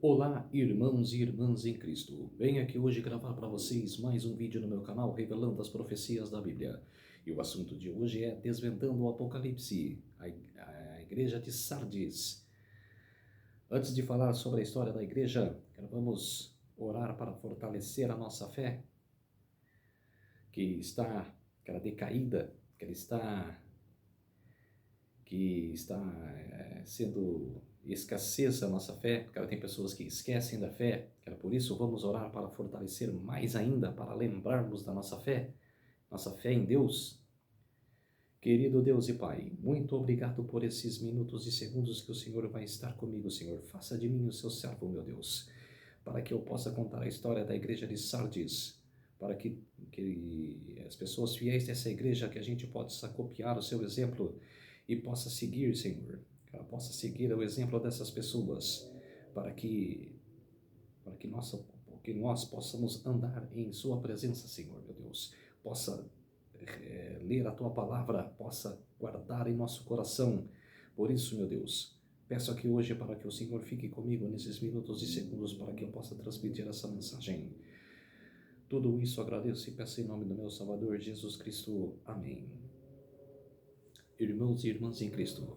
Olá, irmãos e irmãs em Cristo. Venho aqui hoje gravar para vocês mais um vídeo no meu canal revelando as profecias da Bíblia. E o assunto de hoje é Desvendando o Apocalipse, a igreja de Sardes. Antes de falar sobre a história da igreja, vamos orar para fortalecer a nossa fé, que está decaída, que está sendo escassez a nossa fé, tem pessoas que esquecem da fé, por isso vamos orar para fortalecer mais ainda, para lembrarmos da nossa fé em Deus. Querido Deus e Pai, muito obrigado por esses minutos e segundos que o Senhor vai estar comigo, Senhor. Faça de mim o seu servo, meu Deus, para que eu possa contar a história da igreja de Sardes, para que as pessoas fiéis dessa igreja, que a gente possa copiar o seu exemplo e possa seguir, Senhor, possa seguir o exemplo dessas pessoas, para que nós possamos andar em sua presença, Senhor, meu Deus, possa ler a Tua Palavra, possa guardar em nosso coração. Por isso, meu Deus, peço aqui hoje para que o Senhor fique comigo nesses minutos e segundos, para que eu possa transmitir essa mensagem. Tudo isso agradeço e peço em nome do meu Salvador Jesus Cristo. Amém. Irmãos e irmãs em Cristo,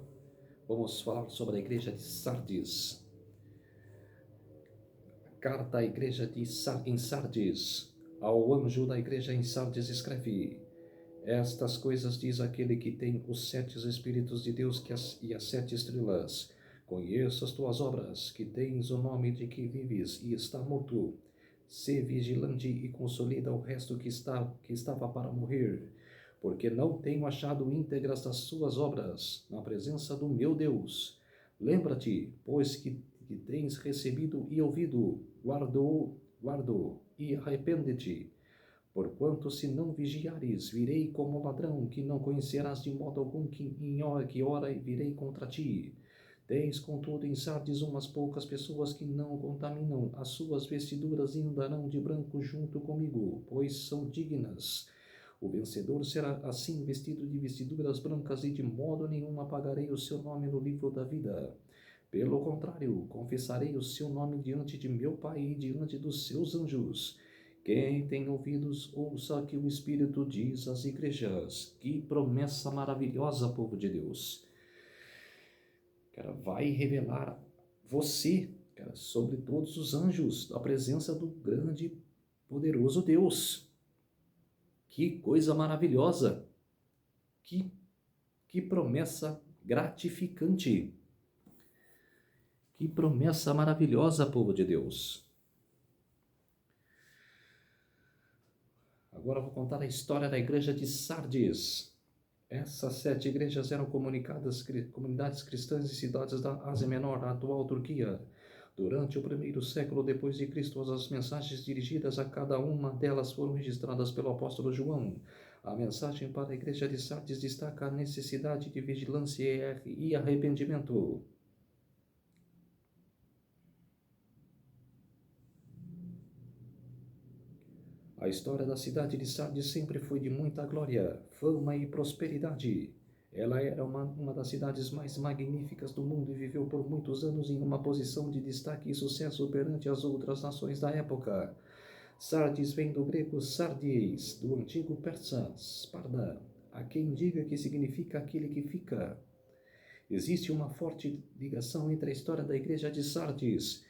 vamos falar sobre a igreja de Sardes. Carta à igreja em Sardes. Ao anjo da igreja em Sardes escreve: Estas coisas diz aquele que tem os 7 Espíritos de Deus e as 7 estrelas. Conheço as tuas obras, que tens o nome de que vives e está morto. Sê vigilante e consolida o resto que estava para morrer, porque não tenho achado íntegras das suas obras na presença do meu Deus. Lembra-te, pois que tens recebido e ouvido, guardo e arrepende-te. Porquanto se não vigiares, virei como ladrão, que não conhecerás de modo algum que hora virei contra ti. Tens, contudo, em Sardes umas poucas pessoas que não contaminam as suas vestiduras e andarão de branco junto comigo, pois são dignas. O vencedor será assim vestido de vestiduras brancas, e de modo nenhum apagarei o seu nome no livro da vida. Pelo contrário, confessarei o seu nome diante de meu Pai e diante dos seus anjos. Quem tem ouvidos, ouça o que o Espírito diz às igrejas. Que promessa maravilhosa, povo de Deus. Vai revelar você, sobre todos os anjos, a presença do grande, poderoso Deus. Que coisa maravilhosa. Que promessa gratificante. Que promessa maravilhosa, povo de Deus. Agora eu vou contar a história da igreja de Sardes. Essas 7 igrejas eram comunidades cristãs e cidades da Ásia Menor, a atual Turquia. Durante o primeiro século depois de Cristo, as mensagens dirigidas a cada uma delas foram registradas pelo apóstolo João. A mensagem para a igreja de Sardes destaca a necessidade de vigilância e arrependimento. A história da cidade de Sardes sempre foi de muita glória, fama e prosperidade. Ela era uma das cidades mais magníficas do mundo e viveu por muitos anos em uma posição de destaque e sucesso perante as outras nações da época. Sardes vem do grego sardies, do antigo persa, Sparda, a quem diga que significa aquele que fica. Existe uma forte ligação entre a história da igreja de Sardes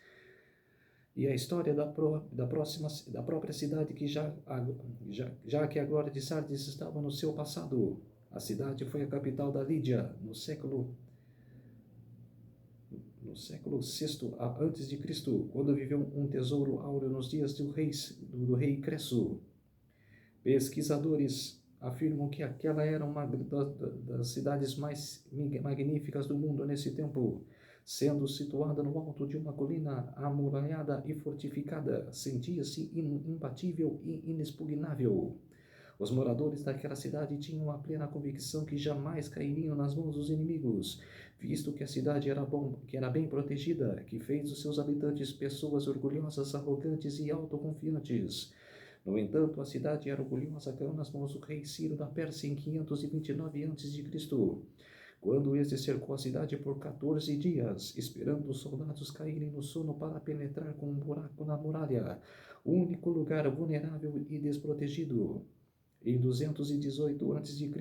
e a história da própria cidade, que já que a glória de Sardes estava no seu passado. A cidade foi a capital da Lídia no século VI a.C., quando viveu um tesouro áureo nos dias do rei Creso. Pesquisadores afirmam que aquela era uma das cidades mais magníficas do mundo nesse tempo, sendo situada no alto de uma colina amuralhada e fortificada, sentia-se imbatível e inexpugnável. Os moradores daquela cidade tinham a plena convicção que jamais cairiam nas mãos dos inimigos, visto que a cidade era bem protegida, que fez dos seus habitantes pessoas orgulhosas, arrogantes e autoconfiantes. No entanto, a cidade era orgulhosa, caiu nas mãos do rei Ciro da Pérsia em 529 a.C., quando este cercou a cidade por 14 dias, esperando os soldados caírem no sono para penetrar com um buraco na muralha, único lugar vulnerável e desprotegido. Em 218 a.C.,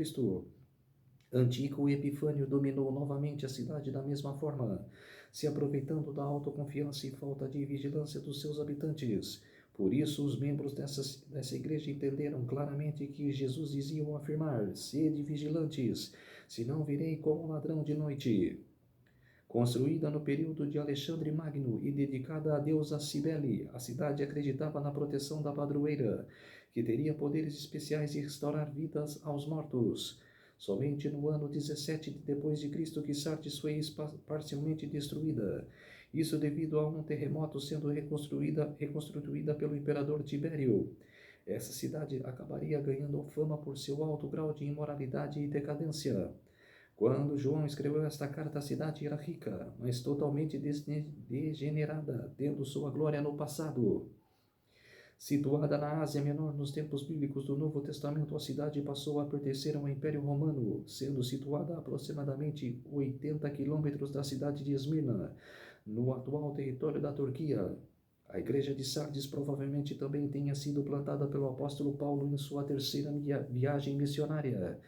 Antíoco Epifânio dominou novamente a cidade da mesma forma, se aproveitando da autoconfiança e falta de vigilância dos seus habitantes. Por isso, os membros dessa igreja entenderam claramente que Jesus dizia ao afirmar: sede vigilantes, senão virei como ladrão de noite. Construída no período de Alexandre Magno e dedicada à deusa Cibele, a cidade acreditava na proteção da padroeira, que teria poderes especiais de restaurar vidas aos mortos. Somente no ano 17 depois de Cristo que Sardes foi parcialmente destruída. Isso devido a um terremoto sendo reconstruída pelo imperador Tibério. Essa cidade acabaria ganhando fama por seu alto grau de imoralidade e decadência. Quando João escreveu esta carta, a cidade era rica, mas totalmente degenerada, tendo sua glória no passado. Situada na Ásia Menor nos tempos bíblicos do Novo Testamento, a cidade passou a pertencer ao Império Romano, sendo situada a aproximadamente 80 quilômetros da cidade de Esmirna, no atual território da Turquia. A igreja de Sardes provavelmente também tenha sido plantada pelo apóstolo Paulo em sua terceira viagem missionária,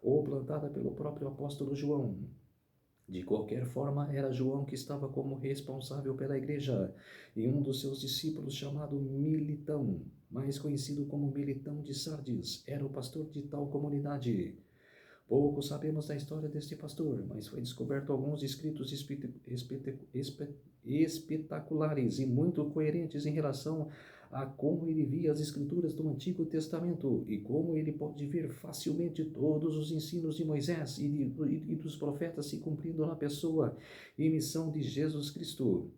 ou plantada pelo próprio apóstolo João. De qualquer forma, era João que estava como responsável pela igreja, e um dos seus discípulos, chamado Militão, mais conhecido como Militão de Sardes, era o pastor de tal comunidade. Pouco sabemos da história deste pastor, mas foi descoberto alguns escritos espetaculares e muito coerentes em relação a como ele via as escrituras do Antigo Testamento e como ele pode ver facilmente todos os ensinos de Moisés e dos profetas se cumprindo na pessoa e missão de Jesus Cristo.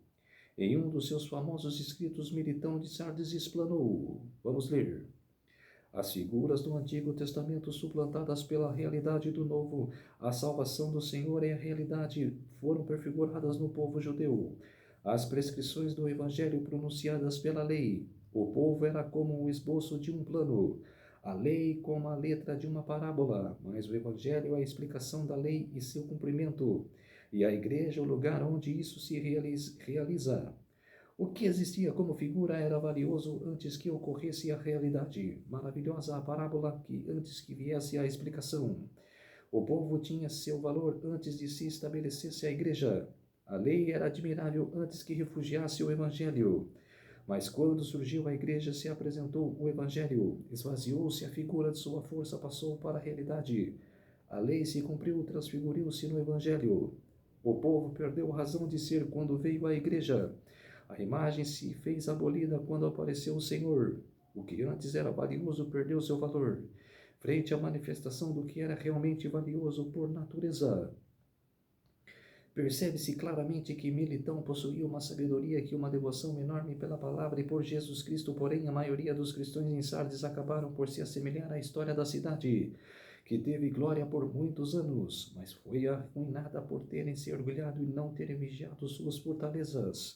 Em um dos seus famosos escritos, Militão de Sardes explanou. Vamos ler. As figuras do Antigo Testamento suplantadas pela realidade do Novo, a salvação do Senhor e a realidade foram prefiguradas no povo judeu. As prescrições do Evangelho pronunciadas pela lei. O povo era como o esboço de um plano, a lei como a letra de uma parábola, mas o Evangelho é a explicação da lei e seu cumprimento, e a igreja é o lugar onde isso se realiza. O que existia como figura era valioso antes que ocorresse a realidade. Maravilhosa a parábola que antes que viesse a explicação. O povo tinha seu valor antes de se estabelecesse a igreja. A lei era admirável antes que refugiasse o evangelho. Mas quando surgiu a igreja, se apresentou o evangelho. Esvaziou-se a figura de sua força, passou para a realidade. A lei se cumpriu, transfiguriu-se no evangelho. O povo perdeu a razão de ser quando veio a igreja. A imagem se fez abolida quando apareceu o Senhor. O que antes era valioso perdeu seu valor, frente à manifestação do que era realmente valioso por natureza. Percebe-se claramente que Militão possuía uma sabedoria e uma devoção enorme pela palavra e por Jesus Cristo, porém a maioria dos cristãos em Sardes acabaram por se assemelhar à história da cidade, que teve glória por muitos anos, mas foi arruinada por terem se orgulhado e não terem vigiado suas fortalezas.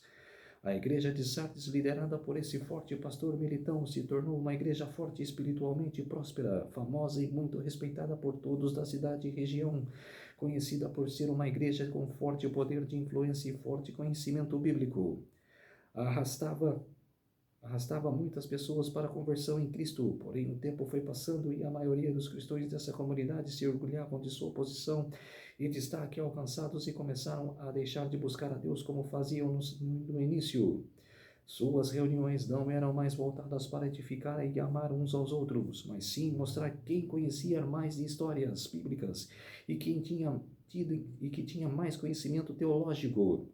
A igreja de Sardes, liderada por esse forte pastor Militão, se tornou uma igreja forte, espiritualmente próspera, famosa e muito respeitada por todos da cidade e região, conhecida por ser uma igreja com forte poder de influência e forte conhecimento bíblico. Arrastava muitas pessoas para a conversão em Cristo, porém o tempo foi passando e a maioria dos cristãos dessa comunidade se orgulhavam de sua posição e destaque alcançados e começaram a deixar de buscar a Deus como faziam no início. Suas reuniões não eram mais voltadas para edificar e amar uns aos outros, mas sim mostrar quem conhecia mais de histórias bíblicas e quem tinha que tinha mais conhecimento teológico.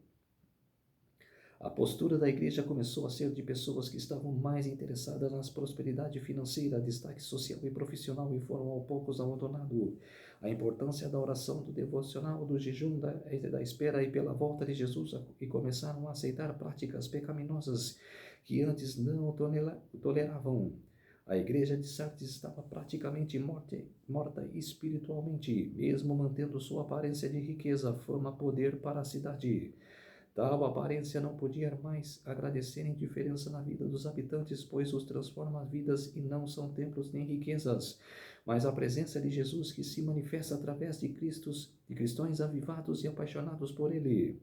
A postura da igreja começou a ser de pessoas que estavam mais interessadas na prosperidade financeira, destaque social e profissional e foram aos poucos abandonando a importância da oração, do devocional, do jejum, da espera e pela volta de Jesus e começaram a aceitar práticas pecaminosas que antes não toleravam. A igreja de Sardes estava praticamente morta espiritualmente, mesmo mantendo sua aparência de riqueza, fama, poder para a cidade. Tal aparência não podia mais agradecer indiferença na vida dos habitantes, pois os transforma vidas e não são templos nem riquezas, mas a presença de Jesus que se manifesta através de cristãos avivados e apaixonados por Ele.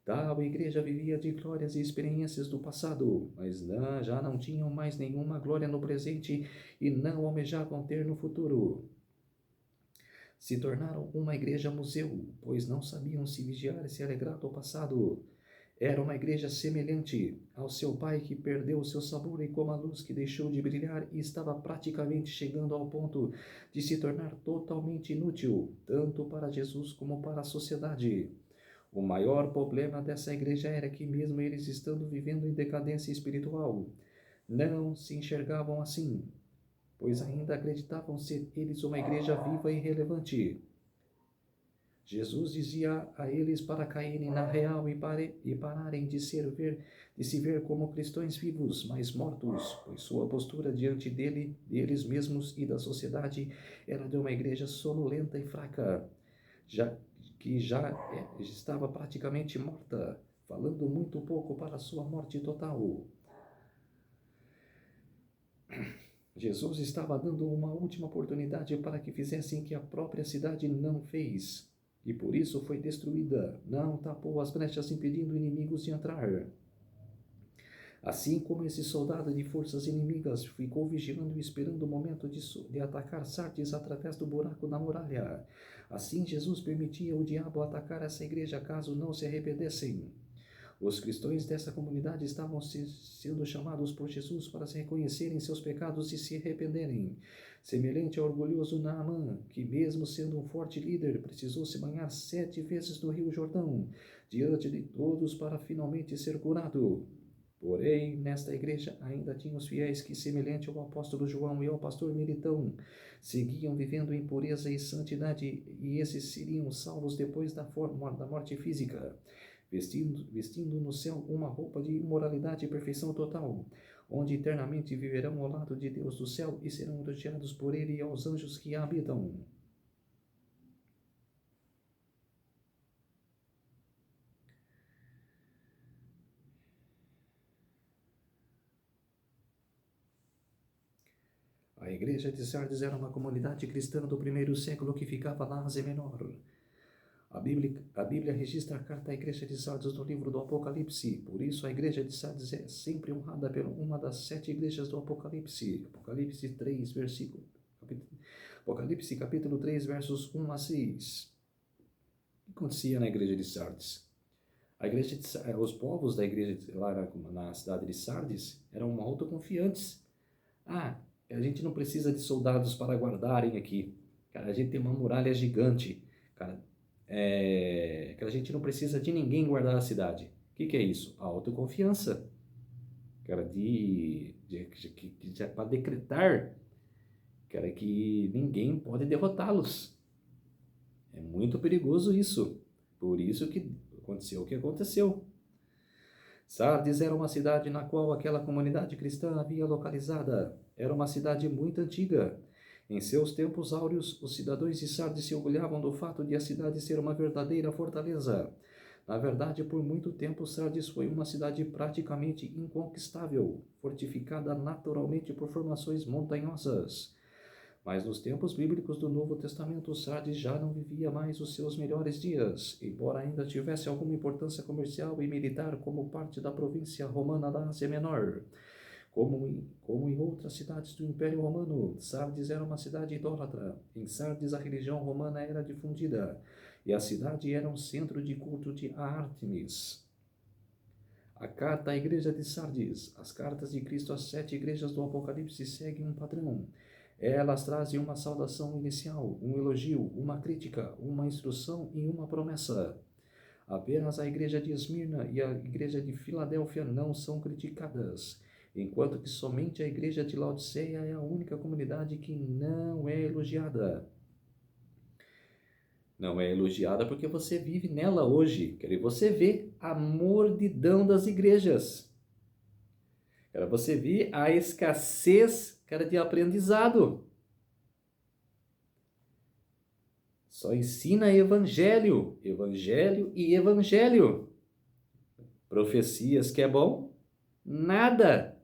Tal igreja vivia de glórias e experiências do passado, mas já não tinham mais nenhuma glória no presente e não almejavam ter no futuro. Se tornaram uma igreja museu, pois não sabiam se vigiar e se alegrar do passado. Era uma igreja semelhante ao seu pai que perdeu o seu sabor e como a luz que deixou de brilhar e estava praticamente chegando ao ponto de se tornar totalmente inútil, tanto para Jesus como para a sociedade. O maior problema dessa igreja era que, mesmo eles estando vivendo em decadência espiritual, não se enxergavam assim, pois ainda acreditavam ser eles uma igreja viva e relevante. Jesus dizia a eles para caírem na real e pararem de se ver como cristãos vivos, mas mortos, pois sua postura diante deles mesmos e da sociedade era de uma igreja sonolenta e fraca, já estava praticamente morta, falando muito pouco para sua morte total. Jesus estava dando uma última oportunidade para que fizessem o que a própria cidade não fez, e por isso foi destruída, não tapou as brechas impedindo inimigos de entrar. Assim como esse soldado de forças inimigas ficou vigiando e esperando o momento de atacar Sardes através do buraco na muralha, assim Jesus permitia o diabo atacar essa igreja caso não se arrependessem. Os cristãos dessa comunidade estavam sendo chamados por Jesus para se reconhecerem seus pecados e se arrependerem. Semelhante ao orgulhoso Naamã, que mesmo sendo um forte líder, precisou se banhar 7 vezes no Rio Jordão, diante de todos para finalmente ser curado. Porém, nesta igreja ainda tinha os fiéis que, semelhante ao apóstolo João e ao pastor Militão, seguiam vivendo em pureza e santidade, e esses seriam salvos depois da morte física, vestindo no céu uma roupa de imoralidade e perfeição total, onde eternamente viverão ao lado de Deus do céu e serão elogiados por Ele e aos anjos que a habitam. A igreja de Sardes era uma comunidade cristã do primeiro século que ficava na Ásia Menor. A Bíblia registra a carta à igreja de Sardes no livro do Apocalipse, por isso a igreja de Sardes é sempre honrada por uma das 7 igrejas do Apocalipse. Apocalipse capítulo 3, versos 1 a 6. O que acontecia na igreja de Sardes? Os povos da igreja lá na cidade de Sardes eram autoconfiantes. A gente não precisa de soldados para guardarem aqui. Cara, a gente tem uma muralha gigante. Cara, a gente não precisa de ninguém guardar a cidade. O que é isso? A autoconfiança. Cara, para decretar, cara, que ninguém pode derrotá-los. É muito perigoso isso. Por isso que aconteceu o que aconteceu. Sardes era uma cidade na qual aquela comunidade cristã havia localizada. Era uma cidade muito antiga. Em seus tempos áureos, os cidadãos de Sardes se orgulhavam do fato de a cidade ser uma verdadeira fortaleza. Na verdade, por muito tempo, Sardes foi uma cidade praticamente inconquistável, fortificada naturalmente por formações montanhosas. Mas nos tempos bíblicos do Novo Testamento, Sardes já não vivia mais os seus melhores dias, embora ainda tivesse alguma importância comercial e militar como parte da província romana da Ásia Menor. Como em outras cidades do Império Romano, Sardes era uma cidade idólatra. Em Sardes, a religião romana era difundida, e a cidade era um centro de culto de Ártemis. A carta à igreja de Sardes, as cartas de Cristo às 7 igrejas do Apocalipse seguem um padrão. Elas trazem uma saudação inicial, um elogio, uma crítica, uma instrução e uma promessa. Apenas a igreja de Esmirna e a igreja de Filadélfia não são criticadas, enquanto que somente a igreja de Laodiceia é a única comunidade que não é elogiada. Não é elogiada porque você vive nela hoje. Você vê a mordidão das igrejas. Você vê a escassez, de aprendizado. Só ensina evangelho, evangelho e evangelho. Profecias que é bom? Nada.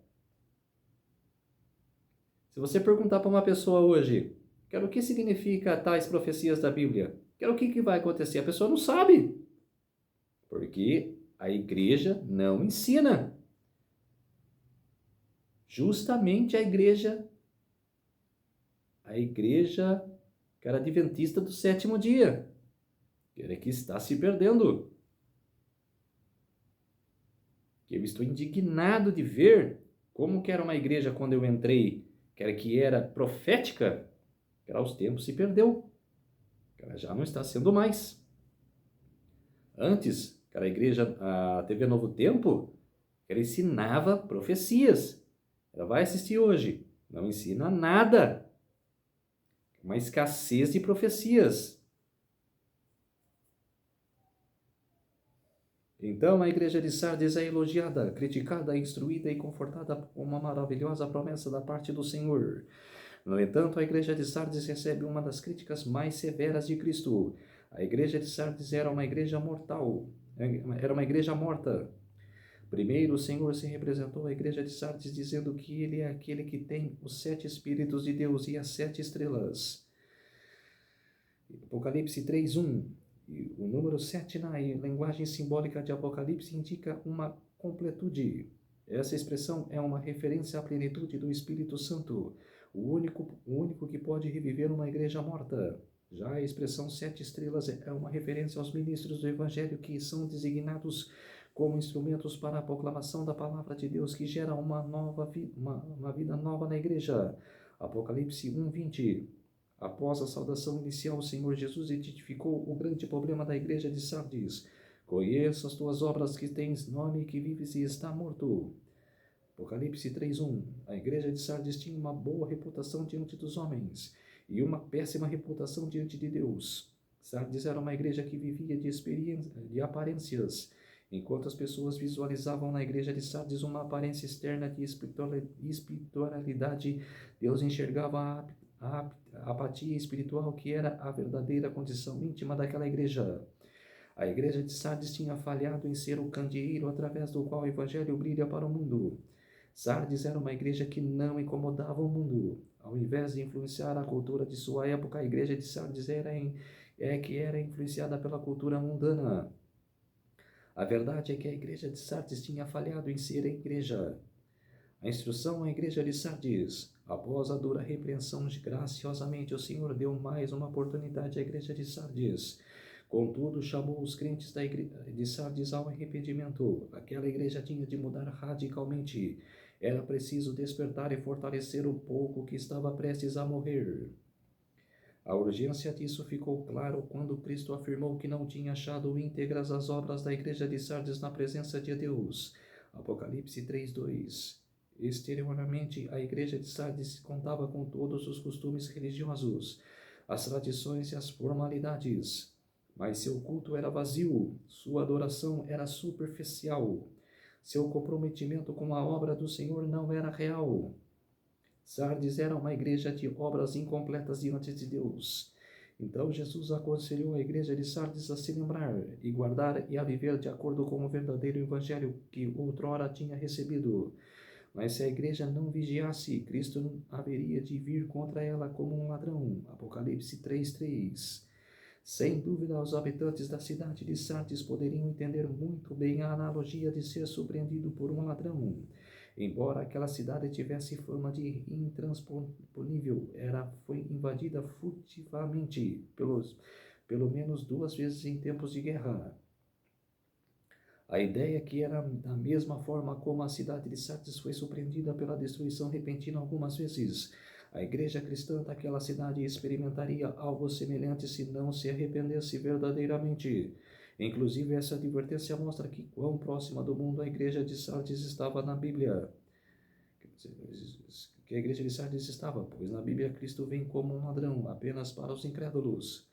Se você perguntar para uma pessoa hoje, quero o que significa tais profecias da Bíblia? Quero o que vai acontecer? A pessoa não sabe, porque a igreja não ensina. Justamente a igreja que era adventista do sétimo dia, que está se perdendo. Eu estou indignado de ver como que era uma igreja quando eu entrei, que era profética, que aos tempos se perdeu, que ela já não está sendo mais. Antes, que era a igreja, a TV Novo Tempo, ela ensinava profecias. Ela vai assistir hoje, não ensina nada. Uma escassez de profecias. Então a igreja de Sardes é elogiada, criticada, instruída e confortada com uma maravilhosa promessa da parte do Senhor. No entanto, a igreja de Sardes recebe uma das críticas mais severas de Cristo. A igreja de Sardes era uma igreja mortal, era uma igreja morta. Primeiro, o Senhor se representou à igreja de Sardes dizendo que ele é aquele que tem os 7 Espíritos de Deus e as 7 estrelas. Apocalipse 3:1. E o número 7 na linguagem simbólica de Apocalipse indica uma completude. Essa expressão é uma referência à plenitude do Espírito Santo, o único que pode reviver uma igreja morta. Já a expressão 7 estrelas é uma referência aos ministros do Evangelho que são designados como instrumentos para a proclamação da palavra de Deus que gera uma vida nova na igreja. Apocalipse 1:20. Após a saudação inicial, o Senhor Jesus identificou o grande problema da igreja de Sardes. Conheço as tuas obras, que tens nome, que vives e está morto. Apocalipse 3:1. A igreja de Sardes tinha uma boa reputação diante dos homens e uma péssima reputação diante de Deus. Sardes era uma igreja que vivia de aparências, enquanto as pessoas visualizavam na igreja de Sardes uma aparência externa de espiritualidade. Deus enxergava a apatia espiritual, que era a verdadeira condição íntima daquela igreja. A igreja de Sardes tinha falhado em ser o candeeiro através do qual o evangelho brilha para o mundo. Sardes era uma igreja que não incomodava o mundo. Ao invés de influenciar a cultura de sua época, a igreja de Sardes era influenciada pela cultura mundana. A verdade é que a igreja de Sardes tinha falhado em ser a igreja. A instrução à igreja de Sardes. Após a dura repreensão, graciosamente o Senhor deu mais uma oportunidade à igreja de Sardes. Contudo, chamou os crentes de Sardes ao arrependimento. Aquela igreja tinha de mudar radicalmente. Era preciso despertar e fortalecer o pouco que estava prestes a morrer. A urgência disso ficou claro quando Cristo afirmou que não tinha achado íntegras as obras da igreja de Sardes na presença de Deus. Apocalipse 3:2. Exteriormente, a igreja de Sardes contava com todos os costumes religiosos, as tradições e as formalidades, mas seu culto era vazio, sua adoração era superficial, seu comprometimento com a obra do Senhor não era real. Sardes era uma igreja de obras incompletas diante de Deus. Então Jesus aconselhou a igreja de Sardes a se lembrar e guardar e a viver de acordo com o verdadeiro evangelho que outrora tinha recebido. Mas se a igreja não vigiasse, Cristo haveria de vir contra ela como um ladrão. Apocalipse 3:3. Sem dúvida, os habitantes da cidade de Sardes poderiam entender muito bem a analogia de ser surpreendido por um ladrão. Embora aquela cidade tivesse fama de intransponível, foi invadida furtivamente, pelo menos 2 vezes em tempos de guerra. A ideia que era da mesma forma como a cidade de Sardes foi surpreendida pela destruição repentina algumas vezes. A igreja cristã daquela cidade experimentaria algo semelhante se não se arrependesse verdadeiramente. Inclusive, essa advertência mostra que quão próxima do mundo a igreja de Sardes estava na Bíblia. Que a igreja de Sardes estava, pois na Bíblia Cristo vem como um ladrão apenas para os incrédulos.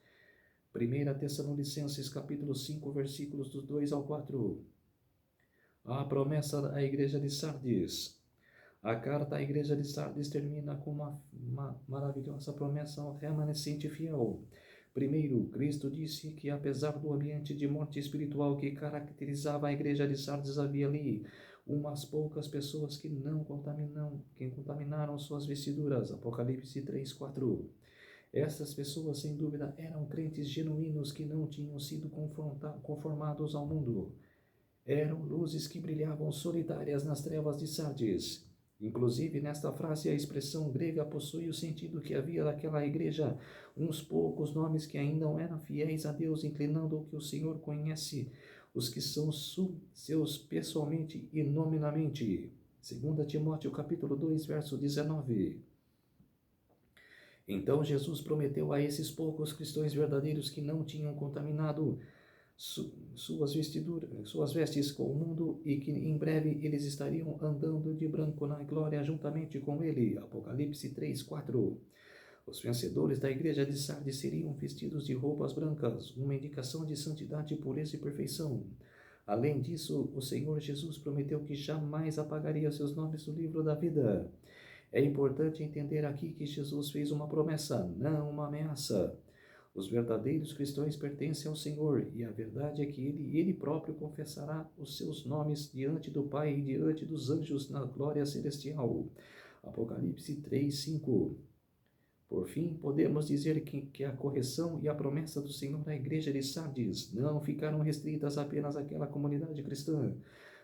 1 Tessalonicenses capítulo 5, versículos dos 2 ao 4. A promessa à igreja de Sardes. A carta à igreja de Sardes termina com uma maravilhosa promessa ao remanescente fiel. Primeiro, Cristo disse que apesar do ambiente de morte espiritual que caracterizava a igreja de Sardes, havia ali umas poucas pessoas que contaminaram suas vestiduras. Apocalipse 3:4. Essas pessoas, sem dúvida, eram crentes genuínos que não tinham sido conformados ao mundo. Eram luzes que brilhavam solitárias nas trevas de Sardes. Inclusive, nesta frase, a expressão grega possui o sentido que havia naquela igreja uns poucos nomes que ainda não eram fiéis a Deus, inclinando o que o Senhor conhece, os que são seus pessoalmente e nominalmente. 2 Timóteo capítulo 2, verso 19. Então Jesus prometeu a esses poucos cristãos verdadeiros que não tinham contaminado suas vestes com o mundo e que em breve eles estariam andando de branco na glória juntamente com ele. Apocalipse 3:4. Os vencedores da igreja de Sardes seriam vestidos de roupas brancas, uma indicação de santidade, pureza e perfeição. Além disso, o Senhor Jesus prometeu que jamais apagaria seus nomes do livro da vida. É importante entender aqui que Jesus fez uma promessa, não uma ameaça. Os verdadeiros cristãos pertencem ao Senhor, e a verdade é que Ele próprio confessará os seus nomes diante do Pai e diante dos anjos na glória celestial. Apocalipse 3:5. Por fim, podemos dizer que a correção e a promessa do Senhor à igreja de Sardes não ficaram restritas apenas àquela comunidade cristã,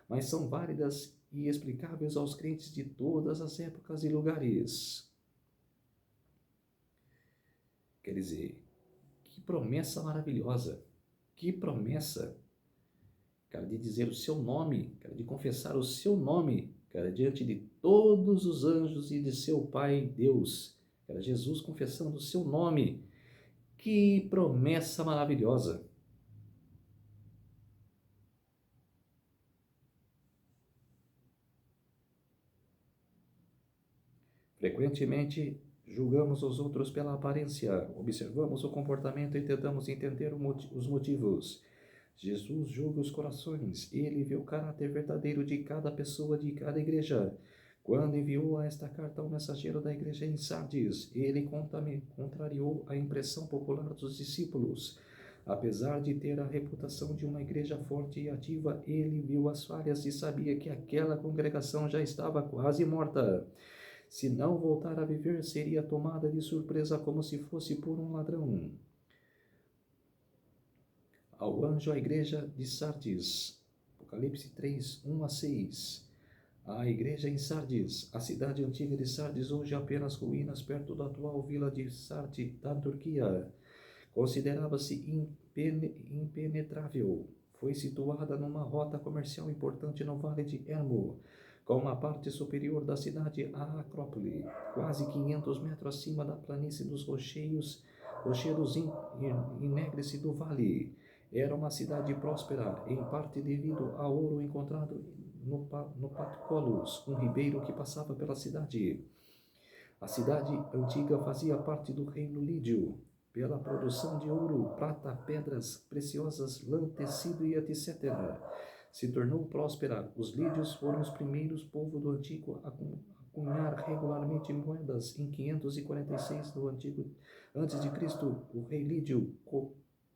mas são válidas e explicáveis aos crentes de todas as épocas e lugares. Quer dizer, que promessa maravilhosa! Que promessa! Cara, de dizer o seu nome, cara, de confessar o seu nome, cara, diante de todos os anjos e de seu Pai Deus. Cara, Jesus confessando o seu nome. Que promessa maravilhosa! Frequentemente, julgamos os outros pela aparência, observamos o comportamento e tentamos entender os motivos. Jesus julga os corações, ele vê o caráter verdadeiro de cada pessoa de cada igreja. Quando enviou esta carta ao mensageiro da igreja em Sardes, ele contrariou a impressão popular dos discípulos. Apesar de ter a reputação de uma igreja forte e ativa, ele viu as falhas e sabia que aquela congregação já estava quase morta. Se não voltar a viver, seria tomada de surpresa como se fosse por um ladrão. Ao anjo à igreja de Sardes, Apocalipse 3, 1-6. A igreja em Sardes, a cidade antiga de Sardes, hoje apenas ruínas perto da atual vila de Sardi, da Turquia, considerava-se impenetrável. Foi situada numa rota comercial importante no Vale de Hermo, com a parte superior da cidade a Acrópole, quase 500 metros acima da planície dos rochedos Inegrice do vale. Era uma cidade próspera, em parte devido ao ouro encontrado no Patcolos, um ribeiro que passava pela cidade. A cidade antiga fazia parte do reino lídio, pela produção de ouro, prata, pedras preciosas, lã, tecido e etc. Se tornou próspera. Os lídios foram os primeiros povos do antigo a cunhar regularmente moedas. Em 546 do antigo antes de Cristo, o rei lídio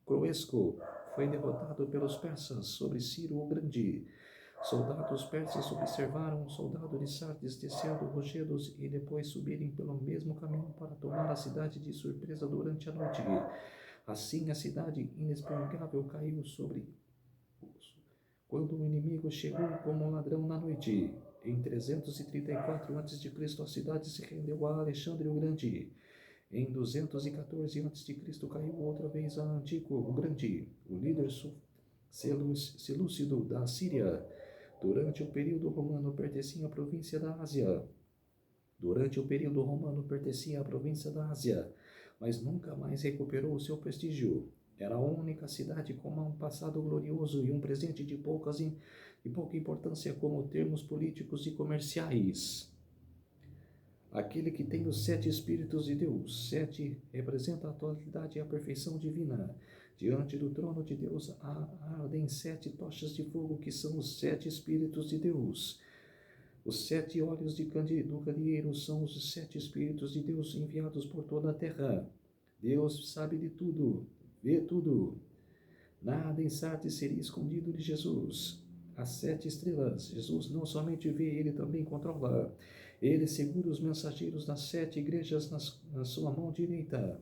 Croesco foi derrotado pelos persas sobre Ciro o Grande. Soldados persas observaram um soldado de Sardes descendo rochedos e depois subirem pelo mesmo caminho para tomar a cidade de surpresa durante a noite. Assim a cidade inexpugnável caiu sobre quando o inimigo chegou como um ladrão na noite. Em 334 a.C., a cidade se rendeu a Alexandre o Grande. Em 214 a.C., caiu outra vez a Antíoco o Grande, o líder selúcido da Síria. Durante o período romano pertencia à província da Ásia. Mas nunca mais recuperou seu prestígio. Era a única cidade com um passado glorioso e um presente de pouca importância como termos políticos e comerciais. Aquele que tem os 7 Espíritos de Deus. 7 representa a totalidade e a perfeição divina. Diante do trono de Deus ardem 7 tochas de fogo, que são os 7 Espíritos de Deus. Os 7 olhos do candeeiro são os 7 Espíritos de Deus enviados por toda a terra. Deus sabe de tudo, vê tudo. Nada em Sardes seria escondido de Jesus. As 7 estrelas, Jesus não somente vê, ele também controla. Ele segura os mensageiros das 7 igrejas na sua mão direita.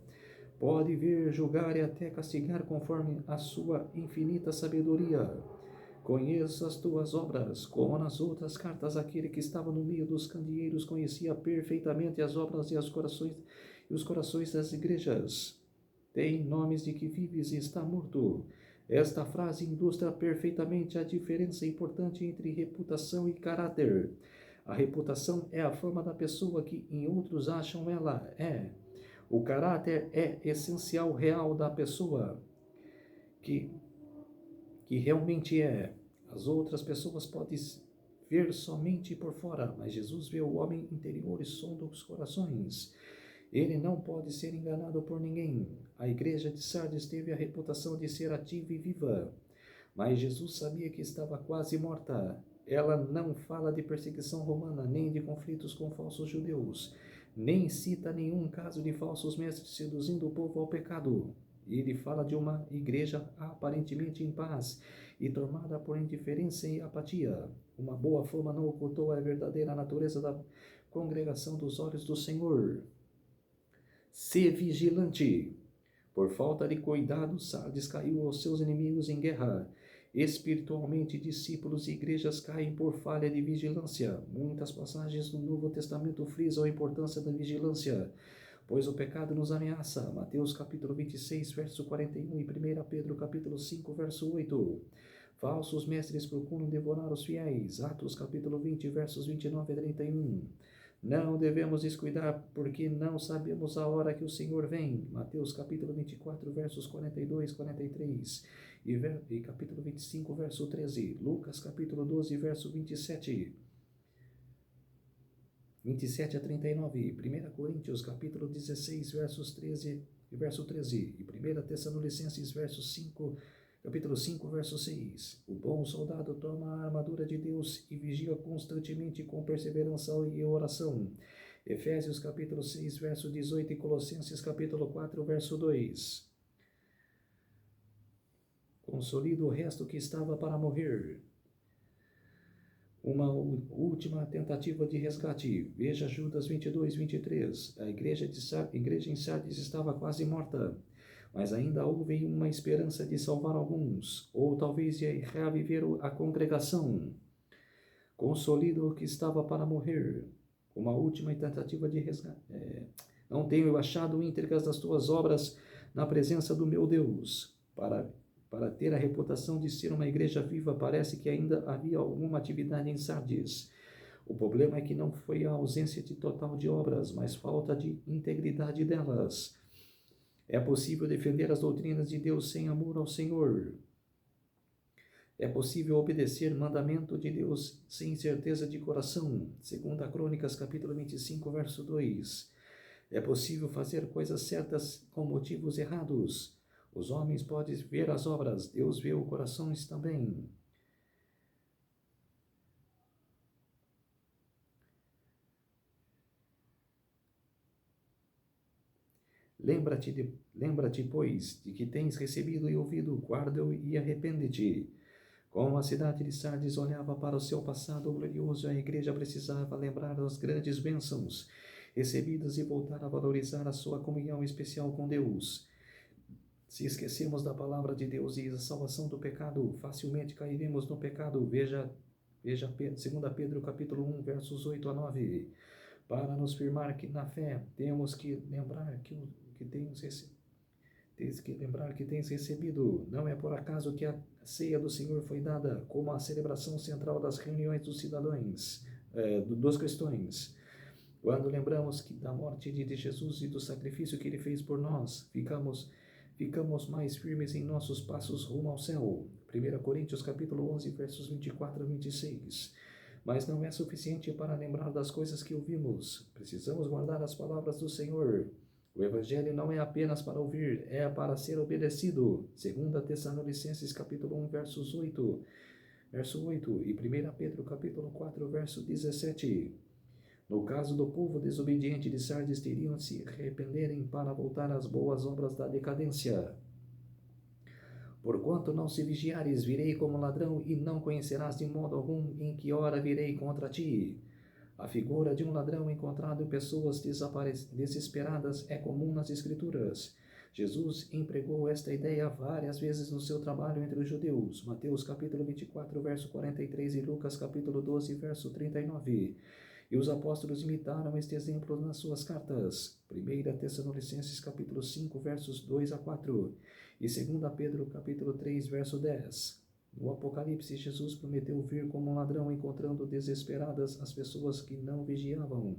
Pode ver, julgar e até castigar conforme a sua infinita sabedoria. Conheço as tuas obras, como nas outras cartas aquele que estava no meio dos candeeiros conhecia perfeitamente as obras e os corações das igrejas. Tem nomes de que vives e está morto. Esta frase ilustra perfeitamente a diferença importante entre reputação e caráter. A reputação é a fama da pessoa que em outros acham ela é. O caráter é essencial real da pessoa que realmente é. As outras pessoas podem ver somente por fora, mas Jesus vê o homem interior e sonda os corações. Ele não pode ser enganado por ninguém. A igreja de Sardes teve a reputação de ser ativa e viva, mas Jesus sabia que estava quase morta. Ela não fala de perseguição romana, nem de conflitos com falsos judeus, nem cita nenhum caso de falsos mestres seduzindo o povo ao pecado. Ele fala de uma igreja aparentemente em paz e tomada por indiferença e apatia. Uma boa fama não ocultou a verdadeira natureza da congregação dos olhos do Senhor. Se vigilante. Por falta de cuidado, Sardes caiu aos seus inimigos em guerra. Espiritualmente, discípulos e igrejas caem por falha de vigilância. Muitas passagens do Novo Testamento frisam a importância da vigilância, pois o pecado nos ameaça. Mateus capítulo 26, verso 41 e 1 Pedro capítulo 5, verso 8. Falsos mestres procuram devorar os fiéis. Atos capítulo 20, versos 29 a 31. Não devemos descuidar, porque não sabemos a hora que o Senhor vem. Mateus capítulo 24, versos 42 e 43. E capítulo 25, verso 13. Lucas capítulo 12, verso 27 a 39. 1 Coríntios capítulo 16, versos 13 e verso 13. E 1 Tessalonicenses capítulo 5, verso 6. O bom soldado toma a armadura de Deus e vigia constantemente com perseverança e oração. Efésios capítulo 6, verso 18 e Colossenses capítulo 4, verso 2. Consolida o resto que estava para morrer. Uma última tentativa de resgate. Veja Judas 22, 23. A igreja em Sardes estava quase morta, mas ainda houve uma esperança de salvar alguns, ou talvez de reaviver a congregação. Consolida o que estava para morrer. Uma última tentativa de resgate. Não tenho achado íntegras das tuas obras na presença do meu Deus. Para ter a reputação de ser uma igreja viva, parece que ainda havia alguma atividade em Sardes. O problema é que não foi a ausência total de obras, mas falta de integridade delas. É possível defender as doutrinas de Deus sem amor ao Senhor. É possível obedecer mandamento de Deus sem certeza de coração. 2 Crônicas, capítulo 25, verso 2. É possível fazer coisas certas com motivos errados. Os homens podem ver as obras, Deus vê o coração também. Lembra-te, pois, de que tens recebido e ouvido, guarda-o e arrepende-te. Como a cidade de Sardes olhava para o seu passado glorioso, a igreja precisava lembrar das grandes bênçãos recebidas e voltar a valorizar a sua comunhão especial com Deus. Se esquecemos da palavra de Deus e da salvação do pecado, facilmente cairemos no pecado. Veja 2 Pedro capítulo 1, versos 8 a 9. Para nos firmar que na fé, temos que lembrar que tens recebido. Não é por acaso que a ceia do Senhor foi dada como a celebração central das reuniões dos cidadãos, dos cristãos. Quando lembramos da morte de Jesus e do sacrifício que ele fez por nós, ficamos mais firmes em nossos passos rumo ao céu. 1 Coríntios capítulo 11, versos 24 a 26. Mas não é suficiente para lembrar das coisas que ouvimos. Precisamos guardar as palavras do Senhor. O Evangelho não é apenas para ouvir, é para ser obedecido. 2 Tessalonicenses capítulo 1, verso 8 e 1 Pedro capítulo 4, verso 17. No caso do povo desobediente de Sardes, teriam de se arrependerem para voltar às boas obras da decadência. Porquanto não se vigiares, virei como ladrão, e não conhecerás de modo algum em que hora virei contra ti. A figura de um ladrão encontrado em pessoas desesperadas é comum nas Escrituras. Jesus empregou esta ideia várias vezes no seu trabalho entre os judeus. Mateus capítulo 24, verso 43 e Lucas capítulo 12, verso 39. E os apóstolos imitaram este exemplo nas suas cartas. 1 Tessalonicenses capítulo 5, versos 2 a 4 e 2 Pedro capítulo 3, verso 10. No Apocalipse, Jesus prometeu vir como um ladrão, encontrando desesperadas as pessoas que não vigiavam.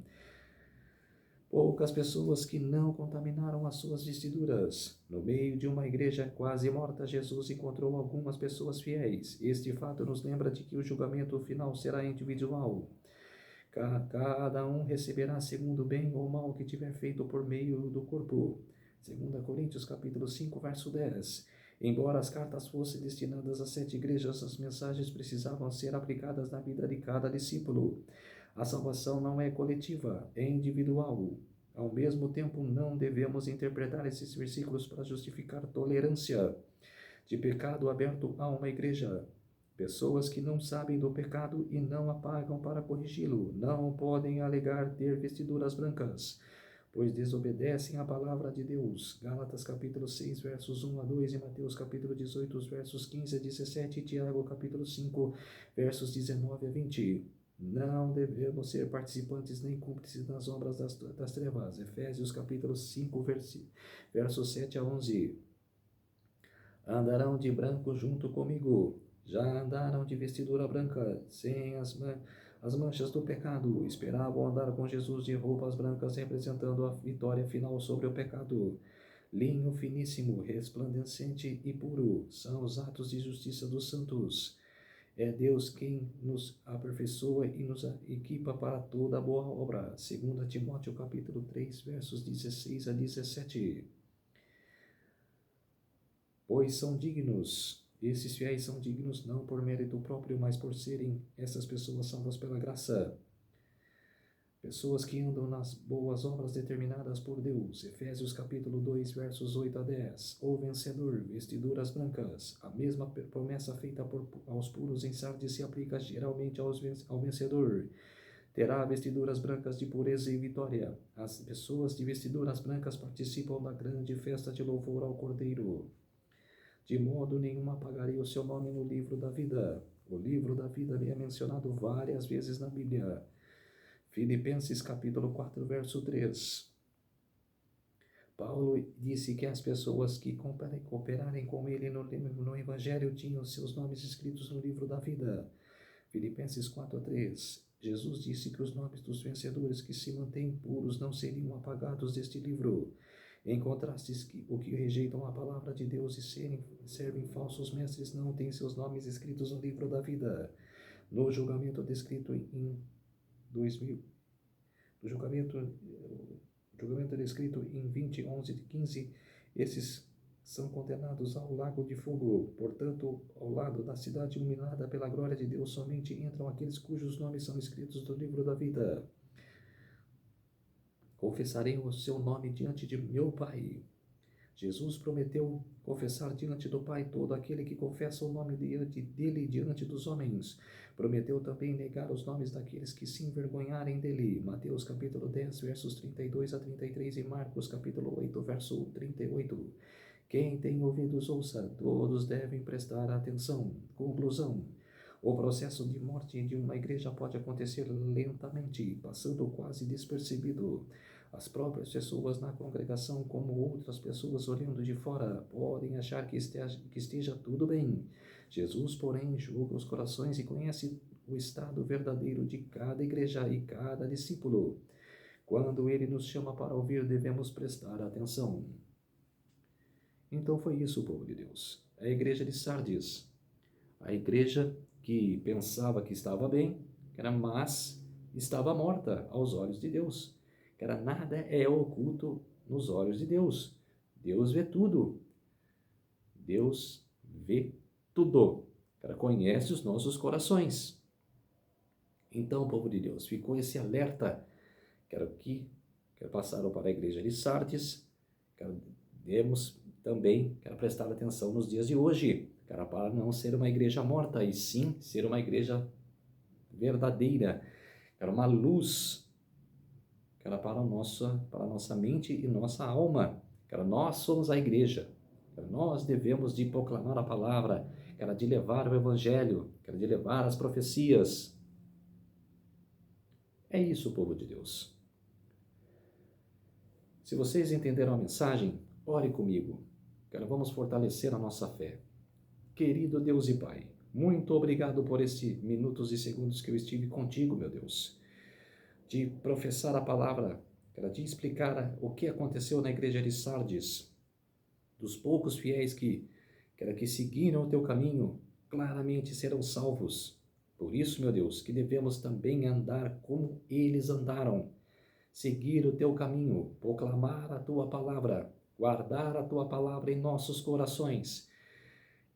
Poucas pessoas que não contaminaram as suas vestiduras. No meio de uma igreja quase morta, Jesus encontrou algumas pessoas fiéis. Este fato nos lembra de que o julgamento final será individual. Cada um receberá segundo o bem ou mal que tiver feito por meio do corpo. 2 Coríntios capítulo 5, verso 10. Embora as cartas fossem destinadas a 7 igrejas, as mensagens precisavam ser aplicadas na vida de cada discípulo. A salvação não é coletiva, é individual. Ao mesmo tempo, não devemos interpretar esses versículos para justificar tolerância de pecado aberto a uma igreja. Pessoas que não sabem do pecado e não apagam para corrigi-lo não podem alegar ter vestiduras brancas, pois desobedecem à palavra de Deus. Gálatas capítulo 6, versos 1 a 2 e Mateus capítulo 18, versos 15 a 17 e Tiago capítulo 5, versos 19 a 20. Não devemos ser participantes nem cúmplices nas obras das trevas. Efésios capítulo 5, versos 7 a 11. Andarão de branco junto comigo. Já andaram de vestidura branca, sem as manchas do pecado. Esperavam andar com Jesus de roupas brancas, representando a vitória final sobre o pecado. Linho finíssimo, resplandecente e puro são os atos de justiça dos santos. É Deus quem nos aperfeiçoa e nos equipa para toda boa obra. 2 Timóteo capítulo 3, versos 16 a 17. Pois são dignos, esses fiéis são dignos não por mérito próprio, mas por serem essas pessoas salvas pela graça. Pessoas que andam nas boas obras determinadas por Deus. Efésios capítulo 2, versos 8 a 10. O vencedor, vestiduras brancas. A mesma promessa feita aos puros em Sardes se aplica geralmente ao vencedor. Terá vestiduras brancas de pureza e vitória. As pessoas de vestiduras brancas participam da grande festa de louvor ao Cordeiro. De modo nenhum apagarei o seu nome no livro da vida. O livro da vida é mencionado várias vezes na Bíblia. Filipenses capítulo 4, verso 3. Paulo disse que as pessoas que cooperarem com ele no Evangelho tinham seus nomes escritos no livro da vida. Filipenses 4, 3. Jesus disse que os nomes dos vencedores que se mantêm puros não seriam apagados deste livro. Em contraste, o que rejeitam a palavra de Deus e servem falsos mestres não têm seus nomes escritos no livro da vida. No julgamento descrito em 2000, o julgamento descrito em 20, 11 e 15, esses são condenados ao lago de fogo. Portanto, ao lado da cidade iluminada pela glória de Deus, somente entram aqueles cujos nomes são escritos no livro da vida. Confessarei o seu nome diante de meu Pai. Jesus prometeu confessar diante do Pai todo aquele que confessa o nome dele diante dos homens. Prometeu também negar os nomes daqueles que se envergonharem dele. Mateus capítulo 10, versos 32 a 33 e Marcos capítulo 8, verso 38. Quem tem ouvidos ouça, todos devem prestar atenção. Conclusão. O processo de morte de uma igreja pode acontecer lentamente, passando quase despercebido. As próprias pessoas na congregação, como outras pessoas olhando de fora, podem achar que esteja tudo bem. Jesus, porém, julga os corações e conhece o estado verdadeiro de cada igreja e cada discípulo. Quando ele nos chama para ouvir, devemos prestar atenção. Então foi isso, povo de Deus. A igreja de Sardes, a igreja que pensava que estava bem, mas estava morta aos olhos de Deus. Nada é oculto nos olhos de Deus. Deus vê tudo. Deus vê tudo. Conhece os nossos corações. Então, povo de Deus, ficou esse alerta Quero passar para a igreja de Sardes, quero prestar atenção nos dias de hoje, para não ser uma igreja morta, e sim ser uma igreja verdadeira, uma luz, para a nossa mente e nossa alma, nós somos a igreja, nós devemos de proclamar a palavra, de levar o evangelho, de levar as profecias. É isso, povo de Deus. Se vocês entenderam a mensagem, ore comigo. Vamos fortalecer a nossa fé. Querido Deus e Pai, muito obrigado por estes minutos e segundos que eu estive contigo, meu Deus, de professar a palavra, de explicar o que aconteceu na igreja de Sardes, dos poucos fiéis que seguiram o teu caminho, claramente serão salvos. Por isso, meu Deus, que devemos também andar como eles andaram, seguir o teu caminho, proclamar a tua palavra, guardar a tua palavra em nossos corações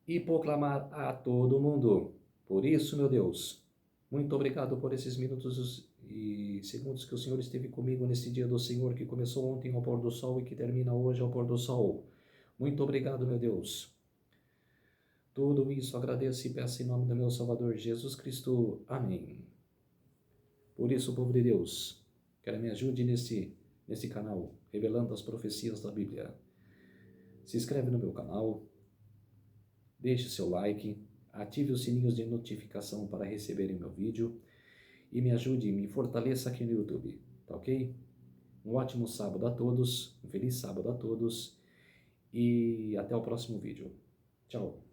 e proclamar a todo mundo. Por isso, meu Deus, muito obrigado por esses minutos e segundos que o Senhor esteve comigo nesse dia do Senhor, que começou ontem ao pôr do sol e que termina hoje ao pôr do sol. Muito obrigado, meu Deus. Tudo isso agradeço e peço em nome do meu Salvador Jesus Cristo. Amém. Por isso, povo de Deus, me ajude nesse canal, revelando as profecias da Bíblia. Se inscreve no meu canal, deixe seu like, ative os sininhos de notificação para receberem meu vídeo e me ajude e me fortaleça aqui no YouTube, tá ok? Um ótimo sábado a todos, um feliz sábado a todos e até o próximo vídeo. Tchau!